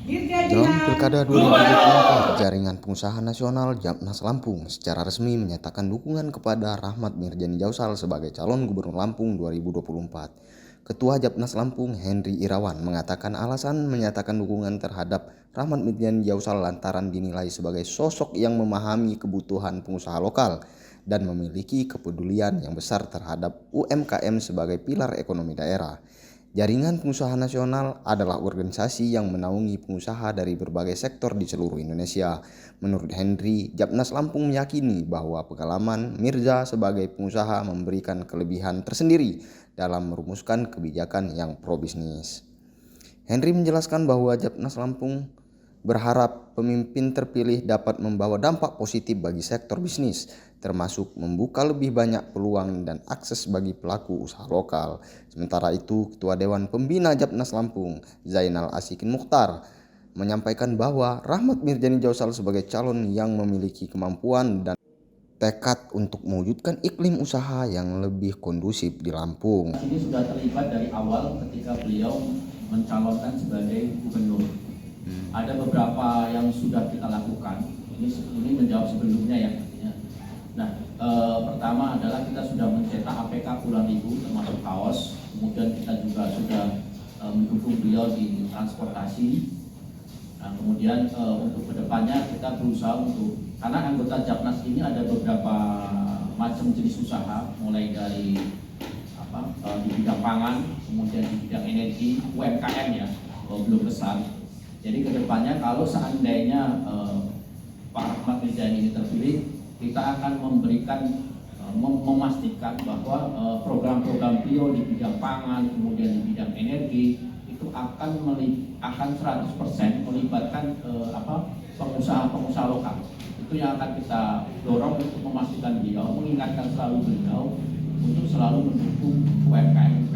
Jelang Pilkada 2024, Jaringan Pengusaha Nasional Japnas Lampung secara resmi menyatakan dukungan kepada Rahmat Mirjani Jausal sebagai calon Gubernur Lampung 2024. Ketua Japnas Lampung, Henry Irawan, mengatakan alasan menyatakan dukungan terhadap Rahmat Mirjani Jausal lantaran dinilai sebagai sosok yang memahami kebutuhan pengusaha lokal dan memiliki kepedulian yang besar terhadap UMKM sebagai pilar ekonomi daerah. Jaringan Pengusaha Nasional adalah organisasi yang menaungi pengusaha dari berbagai sektor di seluruh Indonesia. Menurut Henry, Japnas Lampung meyakini bahwa pengalaman Mirza sebagai pengusaha memberikan kelebihan tersendiri dalam merumuskan kebijakan yang pro bisnis. Henry menjelaskan bahwa Japnas Lampung berharap pemimpin terpilih dapat membawa dampak positif bagi sektor bisnis, termasuk membuka lebih banyak peluang dan akses bagi pelaku usaha lokal. Sementara itu, Ketua Dewan Pembina Japnas Lampung, Zainal Asikin Mukhtar, menyampaikan bahwa Rahmat Mirjani Jausal sebagai calon yang memiliki kemampuan dan tekad untuk mewujudkan iklim usaha yang lebih kondusif di Lampung. Ini sudah terlibat dari awal ketika beliau mencalonkan sebagai gubernur. Ada beberapa yang sudah kita lakukan. Ini menjawab sebelumnya ya. Nah, pertama adalah kita sudah mencetak APK puluhan ribu termasuk kaos. Kemudian kita juga sudah mendukung beliau di transportasi. Nah, kemudian untuk kedepannya kita berusaha karena anggota Japnas ini ada beberapa macam jenis usaha, mulai dari di bidang pangan, kemudian di bidang energi, UMKM ya, belum besar. Jadi kedepannya kalau seandainya Pak Rahmat Mirjani ini terpilih, kita akan memberikan memastikan bahwa program-program beliau di bidang pangan, kemudian di bidang energi itu akan 100% melibatkan pengusaha-pengusaha lokal. Itu yang akan kita dorong untuk memastikan beliau, mengingatkan selalu beliau untuk selalu mendukung UMKM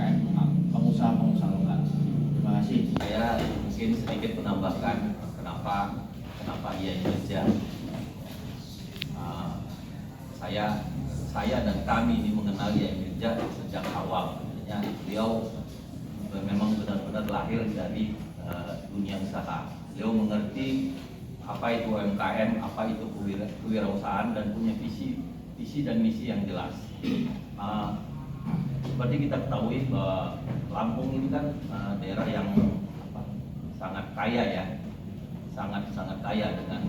pengusaha-pengusaha lokal. Terima kasih. Saya mungkin sedikit menambahkan kenapa ia Mirza. Saya dan kami ini mengenal Yai Mirza sejak awal. Beliau memang benar-benar lahir dari dunia usaha. Beliau mengerti apa itu UMKM, apa itu kewirausahaan, dan punya visi dan misi yang jelas. Seperti kita ketahui bahwa Lampung ini kan daerah yang sangat kaya ya, sangat kaya dengan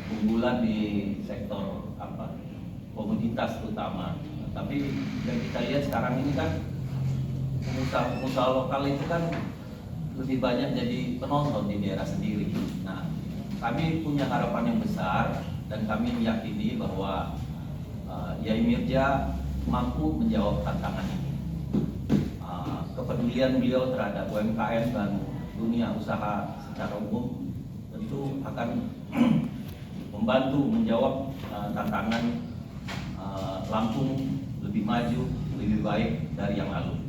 keunggulan di sektor komoditas terutama. Tapi yang kita lihat sekarang ini kan pengusaha lokal itu kan lebih banyak jadi penonton di daerah sendiri. Nah, kami punya harapan yang besar dan kami meyakini bahwa Yai Mirza mampu menjawab tantangan ini. Kepedulian beliau terhadap UMKM dan dunia usaha secara umum tentu akan membantu menjawab tantangan Lampung lebih maju, lebih baik dari yang lalu.